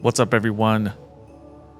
What's up, everyone?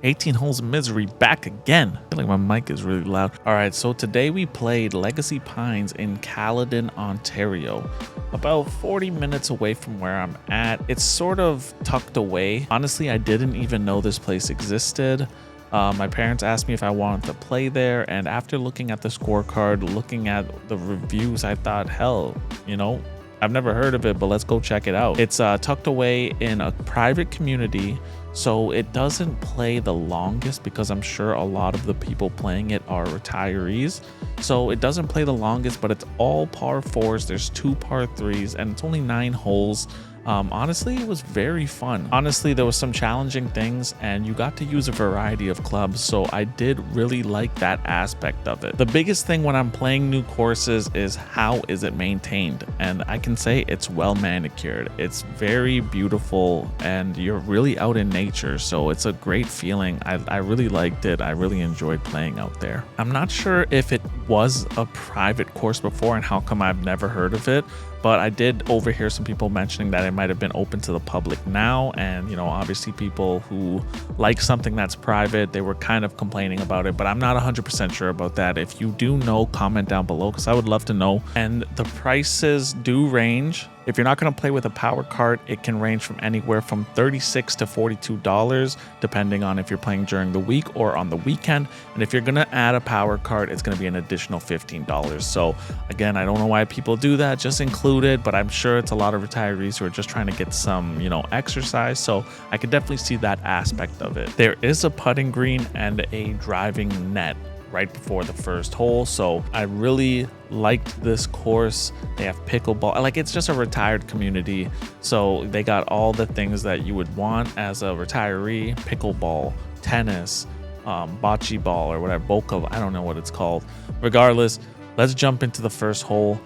18 Holes of Misery back again. I feel like my mic is really loud. All right, so today we played Legacy Pines in Caledon, Ontario. About 40 minutes away from where I'm at. It's sort of tucked away. Honestly, I didn't even know this place existed. My parents asked me if I wanted to play there, and after looking at the scorecard, looking at the reviews, I thought, hell, you know, I've never heard of it, but let's go check it out. It's tucked away in a private community, so it doesn't play the longest because I'm sure a lot of the people playing it are retirees. So it doesn't play the longest, but it's all par fours. There's 2 par threes, and it's only 9 holes. Honestly, it was very fun. Honestly, there was some challenging things and you got to use a variety of clubs, so I did really like that aspect of it. The biggest thing when I'm playing new courses is how is it maintained, and I can say it's well manicured. It's very beautiful and you're really out in nature, so it's a great feeling. I really liked it. I really enjoyed playing out there. I'm not sure if it was a private course before and how come I've never heard of it, but I did overhear some people mentioning that it might have been open to the public now, and you know, obviously people who like something that's private, they were kind of complaining about it, but I'm not 100% sure about that. If you do know, comment down below because I would love to know. And the prices do range. If you're not going to play with a power cart, it can range from anywhere from $36 to $42, depending on if you're playing during the week or on the weekend. And if you're going to add a power cart, it's going to be an additional $15. So again, I don't know why people do that, just include it, but I'm sure it's a lot of retirees who are just trying to get some, you know, exercise. So I could definitely see that aspect of it. There is a putting green and a driving net right before the first hole, so I really liked this course. They have pickleball, like it's just a retired community, so they got all the things that you would want as a retiree: pickleball, tennis, bocce ball, or whatever, boca, I don't know what it's called. Regardless, let's jump into the first hole.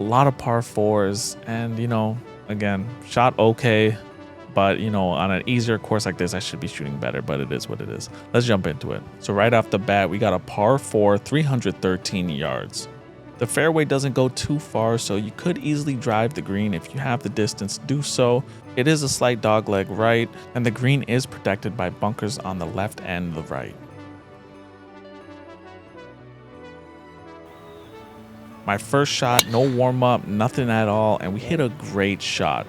A lot of par fours, and you know, again, shot okay, but you know, on an easier course like this, I should be shooting better, but it is what it is. Let's jump into it. So right off the bat, we got a par 4, 313 yards. The fairway doesn't go too far, so you could easily drive the green if you have the distance to do so. It is a slight dogleg right, and the green is protected by bunkers on the left and the right. My first shot, no warm up, nothing at all, and we hit a great shot.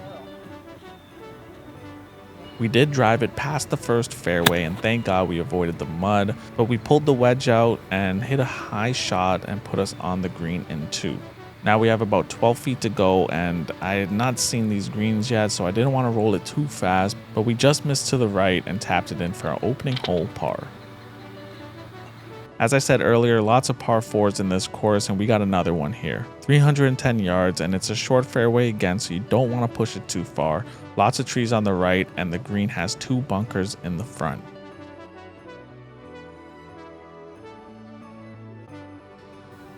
We did drive it past the first fairway, and thank God we avoided the mud, but we pulled the wedge out and hit a high shot and put us on the green in 2. Now we have about 12 feet to go, and I had not seen these greens yet, so I didn't want to roll it too fast, but we just missed to the right and tapped it in for our opening hole par. As I said earlier, lots of par 4s in this course, and we got another one here. 310 yards, and it's a short fairway again, so you don't want to push it too far. Lots of trees on the right, and the green has 2 bunkers in the front.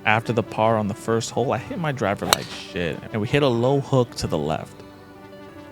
After the par on the first hole, I hit my driver like shit, and we hit a low hook to the left.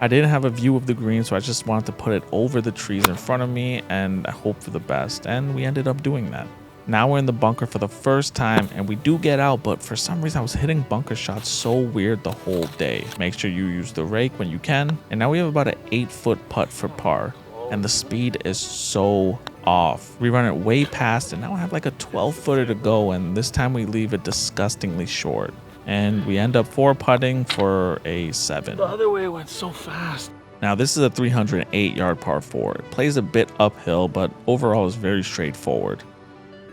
I didn't have a view of the green, so I just wanted to put it over the trees in front of me and I hope for the best, and we ended up doing that. Now we're in the bunker for the first time, and we do get out, but for some reason I was hitting bunker shots so weird the whole day. Make sure you use the rake when you can. And now we have about an 8-foot putt for par, and the speed is so off. We run it way past, and now I have like a 12-footer to go, and this time we leave it disgustingly short. And we end up 4-putting for a 7. The other way went so fast. Now this is a 308-yard par 4. It plays a bit uphill, but overall is very straightforward.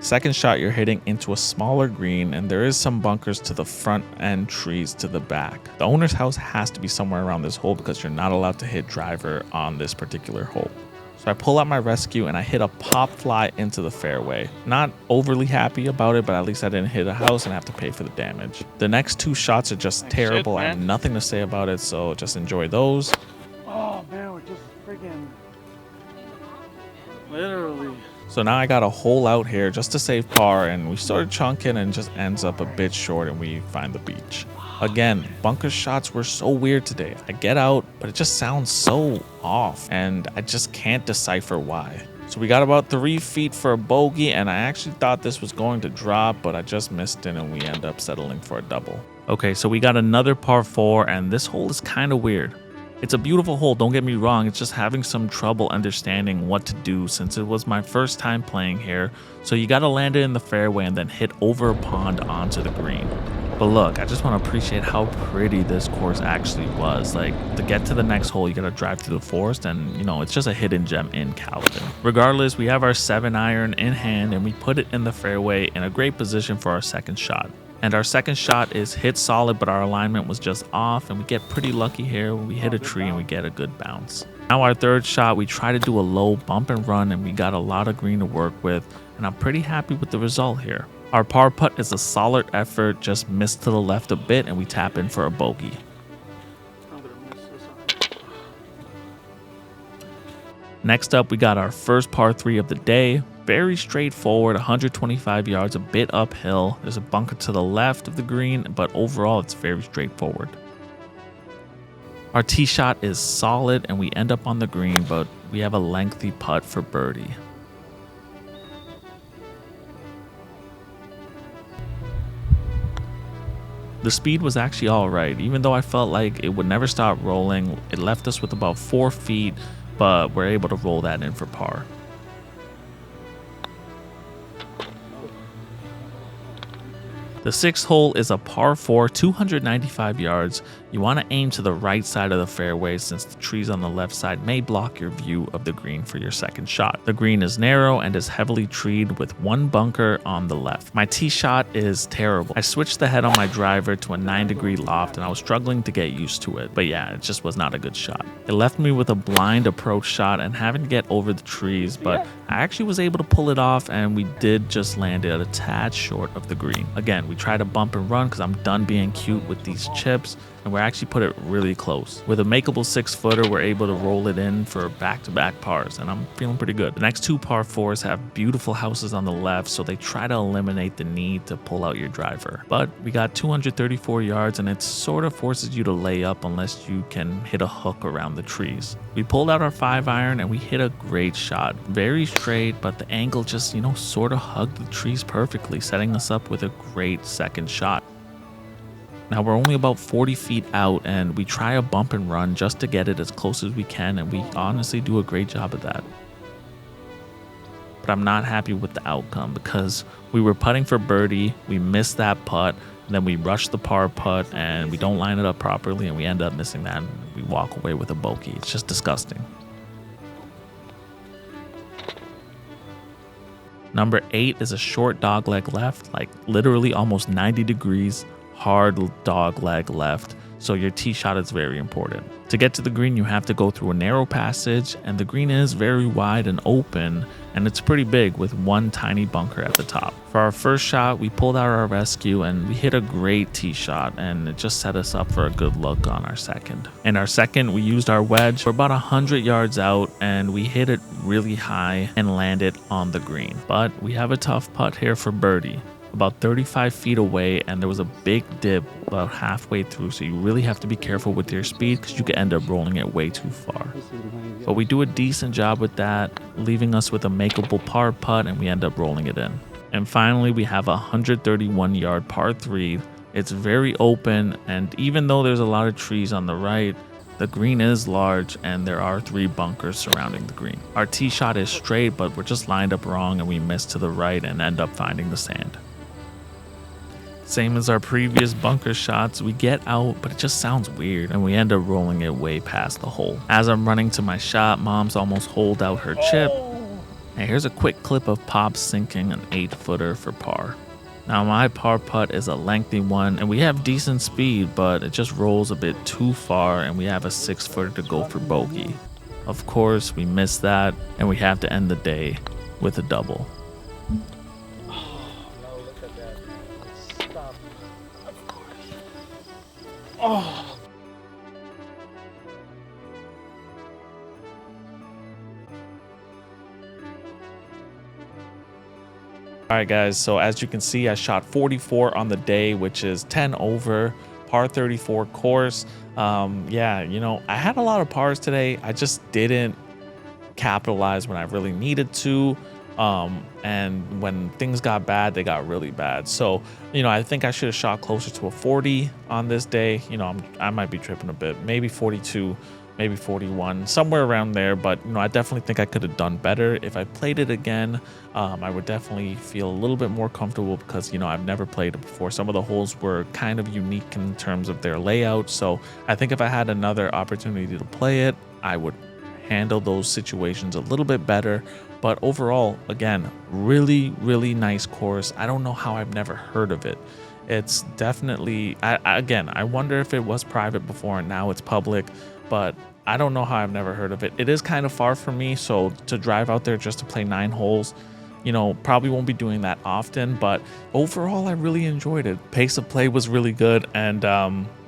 Second shot, you're hitting into a smaller green, and there is some bunkers to the front and trees to the back. The owner's house has to be somewhere around this hole because you're not allowed to hit driver on this particular hole. So I pull out my rescue and I hit a pop fly into the fairway. Not overly happy about it, but at least I didn't hit a house and have to pay for the damage. The next 2 shots are just terrible. I have nothing to say about it, so just enjoy those. Oh man, we're just freaking literally. So now I got a hole out here just to save par, and we started chunking and just ends up a bit short, and we find the beach. Again, bunker shots were so weird today. I get out, but it just sounds so off, and I just can't decipher why. So we got about 3 feet for a bogey, and I actually thought this was going to drop, but I just missed it, and we end up settling for a double. Okay, so we got another par 4, and this hole is kind of weird. It's a beautiful hole, don't get me wrong, it's just having some trouble understanding what to do since it was my first time playing here. So you gotta land it in the fairway and then hit over a pond onto the green. But look, I just want to appreciate how pretty this course actually was. Like, to get to the next hole, you gotta drive through the forest, and you know, it's just a hidden gem in Caledon. Regardless, we have our 7-iron in hand and we put it in the fairway in a great position for our second shot. And our second shot is hit solid, but our alignment was just off, and we get pretty lucky here when we hit a tree and we get a good bounce. Now our third shot, we try to do a low bump and run, and we got a lot of green to work with, and I'm pretty happy with the result here. Our par putt is a solid effort, just missed to the left a bit, and we tap in for a bogey. Next up, we got our first par 3 of the day. Very straightforward, 125 yards, a bit uphill. There's a bunker to the left of the green, but overall it's very straightforward. Our tee shot is solid and we end up on the green, but we have a lengthy putt for birdie. The speed was actually alright, even though I felt like it would never stop rolling. It left us with about 4 feet, but we're able to roll that in for par. The sixth hole is a par 4, 295 yards. You want to aim to the right side of the fairway since the trees on the left side may block your view of the green for your second shot. The green is narrow and is heavily treed with one bunker on the left. My tee shot is terrible. I switched the head on my driver to a 9-degree loft and I was struggling to get used to it. But yeah, it just was not a good shot. It left me with a blind approach shot and having to get over the trees, but I actually was able to pull it off and we did just land it a tad short of the green. Again, we tried to bump and run because I'm done being cute with these chips, and we actually put it really close. With a makeable 6-footer, we're able to roll it in for back-to-back pars, and I'm feeling pretty good. The next 2 par 4s have beautiful houses on the left, so they try to eliminate the need to pull out your driver. But we got 234 yards, and it sort of forces you to lay up unless you can hit a hook around the trees. We pulled out our 5-iron, and we hit a great shot. Very straight, but the angle just, sort of hugged the trees perfectly, setting us up with a great second shot. Now we're only about 40 feet out and we try a bump and run just to get it as close as we can, and we honestly do a great job of that. But I'm not happy with the outcome because we were putting for birdie, we missed that putt, and then we rushed the par putt and we don't line it up properly and we end up missing that and we walk away with a bogey. It's just disgusting. Number 8 is a short dogleg left, like literally almost 90 degrees. Hard dog leg left, so your tee shot is very important. To get to the green, you have to go through a narrow passage, and the green is very wide and open, and it's pretty big with one tiny bunker at the top. For our first shot, we pulled out our rescue and we hit a great tee shot, and it just set us up for a good look on our second. In our second, we used our wedge. We're about 100 yards out, and we hit it really high and landed on the green. But we have a tough putt here for birdie. About 35 feet away, and there was a big dip about halfway through, so you really have to be careful with your speed because you could end up rolling it way too far. But we do a decent job with that, leaving us with a makeable par putt, and we end up rolling it in. And finally, we have a 131-yard par 3. It's very open, and even though there's a lot of trees on the right, the green is large and there are 3 bunkers surrounding the green. Our tee shot is straight, but we're just lined up wrong and we miss to the right and end up finding the sand. Same as our previous bunker shots, we get out, but it just sounds weird, and we end up rolling it way past the hole. As I'm running to my shot, Mom's almost holed out her chip. And here's a quick clip of Pop sinking an 8-footer for par. Now my par putt is a lengthy one, and we have decent speed, but it just rolls a bit too far, and we have a 6-footer to go for bogey. Of course, we miss that, and we have to end the day with a double. Oh. Alright guys, so as you can see, I shot 44 on the day, which is 10 over, par 34 course. Yeah, I had a lot of pars today. I just didn't capitalize when I really needed to. And when things got bad, they got really bad. So, I think I should have shot closer to a 40 on this day. I might be tripping a bit, maybe 42, maybe 41, somewhere around there. But I definitely think I could have done better if I played it again. I would definitely feel a little bit more comfortable because I've never played it before. Some of the holes were kind of unique in terms of their layout, so I think if I had another opportunity to play it, I would handle those situations a little bit better. But overall, again, really nice course. I don't know how I've never heard of it. It's definitely, I wonder if it was private before and now it's public, but I don't know how I've never heard of it. It is kind of far from me, so to drive out there just to play 9 holes, probably won't be doing that often. But overall, I really enjoyed it. Pace of play was really good, and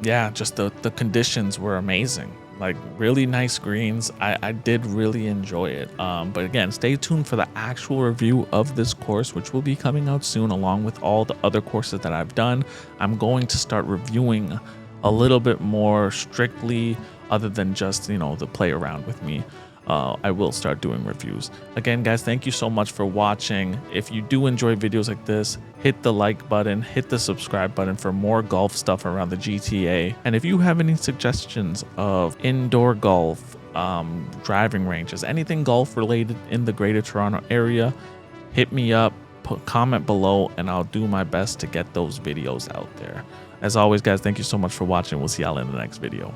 yeah, just the conditions were amazing. Like, really nice greens. I did really enjoy it. But again, stay tuned for the actual review of this course, which will be coming out soon, along with all the other courses that I've done. I'm going to start reviewing a little bit more strictly, other than just the play around with me. I will start doing reviews. Again, guys, thank you so much for watching. If you do enjoy videos like this, hit the like button, hit the subscribe button for more golf stuff around the GTA. And if you have any suggestions of indoor golf, driving ranges, anything golf related in the Greater Toronto area, hit me up, comment below, and I'll do my best to get those videos out there. As always, guys, thank you so much for watching. We'll see y'all in the next video.